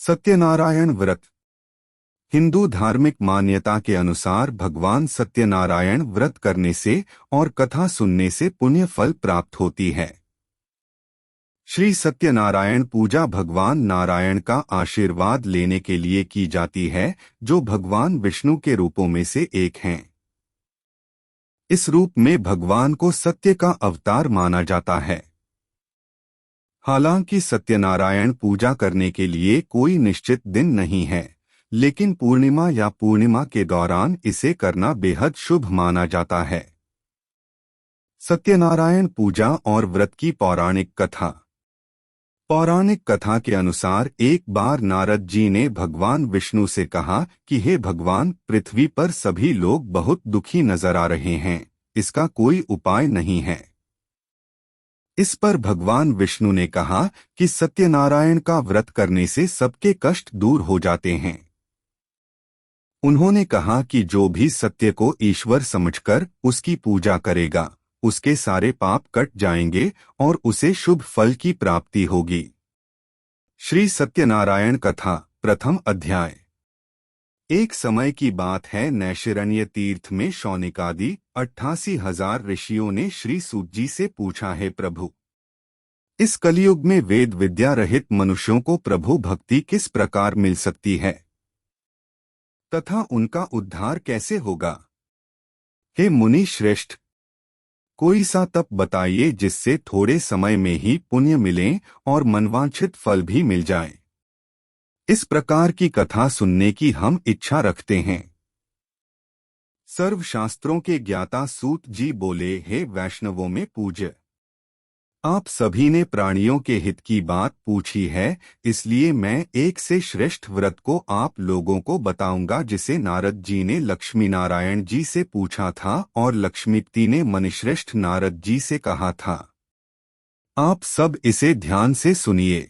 सत्यनारायण व्रत। हिंदू धार्मिक मान्यता के अनुसार भगवान सत्यनारायण व्रत करने से और कथा सुनने से पुण्य फल प्राप्त होती है। श्री सत्यनारायण पूजा भगवान नारायण का आशीर्वाद लेने के लिए की जाती है, जो भगवान विष्णु के रूपों में से एक हैं। इस रूप में भगवान को सत्य का अवतार माना जाता है। हालांकि सत्यनारायण पूजा करने के लिए कोई निश्चित दिन नहीं है, लेकिन पूर्णिमा या पूर्णिमा के दौरान इसे करना बेहद शुभ माना जाता है। सत्यनारायण पूजा और व्रत की पौराणिक कथा। पौराणिक कथा के अनुसार एक बार नारद जी ने भगवान विष्णु से कहा कि हे भगवान, पृथ्वी पर सभी लोग बहुत दुखी नजर आ रहे हैं, इसका कोई उपाय नहीं है। इस पर भगवान विष्णु ने कहा कि सत्यनारायण का व्रत करने से सबके कष्ट दूर हो जाते हैं। उन्होंने कहा कि जो भी सत्य को ईश्वर समझकर उसकी पूजा करेगा, उसके सारे पाप कट जाएंगे और उसे शुभ फल की प्राप्ति होगी। श्री सत्यनारायण कथा प्रथम अध्याय। एक समय की बात है, नैशिरण्य तीर्थ में शौनिकादि 88,000 ऋषियों ने श्री सूत जी से पूछा, है प्रभु, इस कलयुग में वेद विद्या रहित मनुष्यों को प्रभु भक्ति किस प्रकार मिल सकती है तथा उनका उद्धार कैसे होगा? हे मुनि श्रेष्ठ, कोई सा तप बताइए जिससे थोड़े समय में ही पुण्य मिले और मनवांछित फल भी मिल जाए। इस प्रकार की कथा सुनने की हम इच्छा रखते हैं। सर्वशास्त्रों के ज्ञाता सूत जी बोले, हे वैष्णवों में पूज्य, आप सभी ने प्राणियों के हित की बात पूछी है, इसलिए मैं एक से श्रेष्ठ व्रत को आप लोगों को बताऊंगा, जिसे नारद जी ने लक्ष्मी नारायण जी से पूछा था और लक्ष्मीपति ने मनिश्रेष्ठ नारद जी से कहा था। आप सब इसे ध्यान से सुनिए।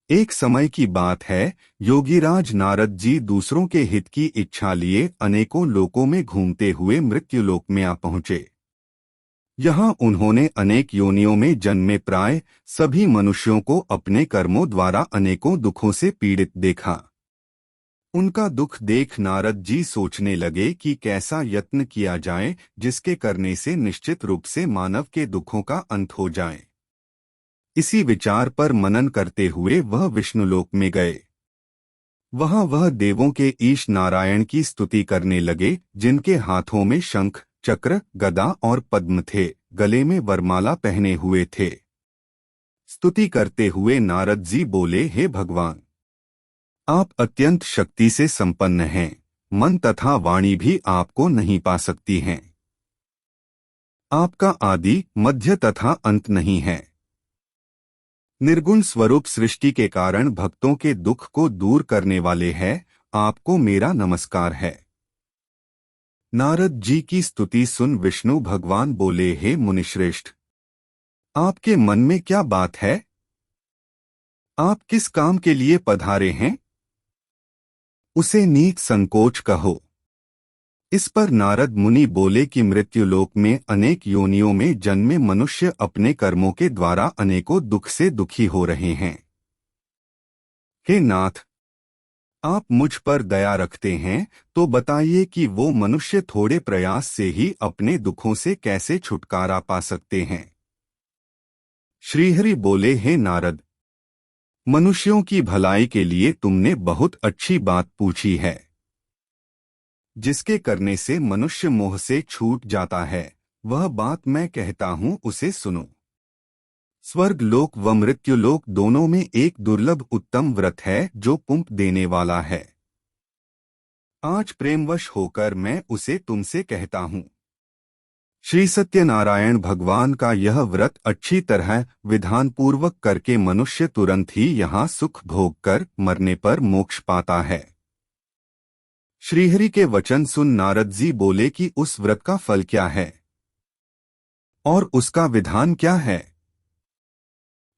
एक समय की बात है, योगीराज नारद जी दूसरों के हित की इच्छा लिए अनेकों लोकों में घूमते हुए मृत्युलोक में आ पहुंचे। यहाँ उन्होंने अनेक योनियों में जन्मे प्राय सभी मनुष्यों को अपने कर्मों द्वारा अनेकों दुखों से पीड़ित देखा। उनका दुख देख नारद जी सोचने लगे कि कैसा यत्न किया जाए जिसके करने से निश्चित रूप से मानव के दुखों का अंत हो जाए। इसी विचार पर मनन करते हुए वह विष्णुलोक में गए। वहां वह देवों के ईश नारायण की स्तुति करने लगे, जिनके हाथों में शंख, चक्र, गदा और पद्म थे, गले में वरमाला पहने हुए थे। स्तुति करते हुए नारद जी बोले, हे भगवान, आप अत्यंत शक्ति से संपन्न हैं, मन तथा वाणी भी आपको नहीं पा सकती हैं। आपका आदि, मध्य तथा अंत नहीं है। निर्गुण स्वरूप सृष्टि के कारण भक्तों के दुख को दूर करने वाले हैं, आपको मेरा नमस्कार है। नारद जी की स्तुति सुन विष्णु भगवान बोले, हे मुनिश्रेष्ठ, आपके मन में क्या बात है? आप किस काम के लिए पधारे हैं? उसे नीच संकोच कहो। इस पर नारद मुनि बोले कि मृत्युलोक में अनेक योनियों में जन्मे मनुष्य अपने कर्मों के द्वारा अनेकों दुख से दुखी हो रहे हैं। हे नाथ, आप मुझ पर दया रखते हैं, तो बताइए कि वो मनुष्य थोड़े प्रयास से ही अपने दुखों से कैसे छुटकारा पा सकते हैं। श्रीहरि बोले, हे नारद, मनुष्यों की भलाई के लिए तुमने बहुत अच्छी बात पूछी है। जिसके करने से मनुष्य मोह से छूट जाता है, वह बात मैं कहता हूँ, उसे सुनो। स्वर्ग लोक व मृत्युलोक दोनों में एक दुर्लभ उत्तम व्रत है जो पुण्य देने वाला है। आज प्रेमवश होकर मैं उसे तुमसे कहता हूँ। श्री सत्यनारायण भगवान का यह व्रत अच्छी तरह विधानपूर्वक करके मनुष्य तुरंत ही यहाँ सुख भोग कर मरने पर मोक्ष पाता है। श्रीहरि के वचन सुन नारद जी बोले कि उस व्रत का फल क्या है और उसका विधान क्या है?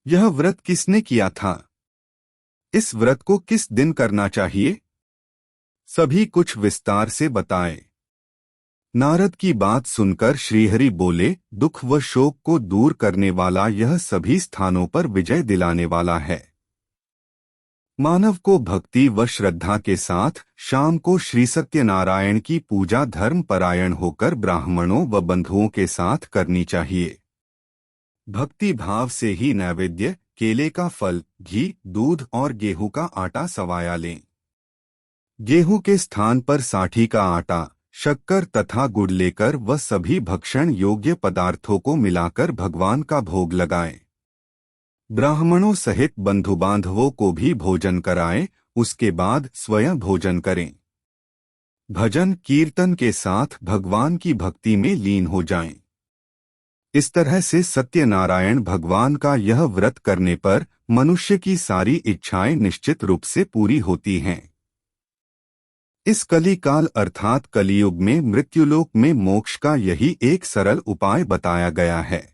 यह व्रत किसने किया था? इस व्रत को किस दिन करना चाहिए? सभी कुछ विस्तार से बताए। नारद की बात सुनकर श्रीहरि बोले, दुख व शोक को दूर करने वाला यह सभी स्थानों पर विजय दिलाने वाला है। मानव को भक्ति व श्रद्धा के साथ शाम को श्री सत्यनारायण की पूजा धर्म परायण होकर ब्राह्मणों व बंधुओं के साथ करनी चाहिए। भक्ति भाव से ही नैवेद्य, केले का फल, घी, दूध और गेहूं का आटा सवाया लें। गेहूं के स्थान पर साठी का आटा, शक्कर तथा गुड़ लेकर व सभी भक्षण योग्य पदार्थों को मिलाकर भगवान का भोग लगाएं। ब्राह्मणों सहित बंधु बांधवों को भी भोजन कराएं, उसके बाद स्वयं भोजन करें। भजन कीर्तन के साथ भगवान की भक्ति में लीन हो जाएं। इस तरह से सत्यनारायण भगवान का यह व्रत करने पर मनुष्य की सारी इच्छाएं निश्चित रूप से पूरी होती हैं। इस कलिकाल अर्थात कलियुग में मृत्युलोक में मोक्ष का यही एक सरल उपाय बताया गया है।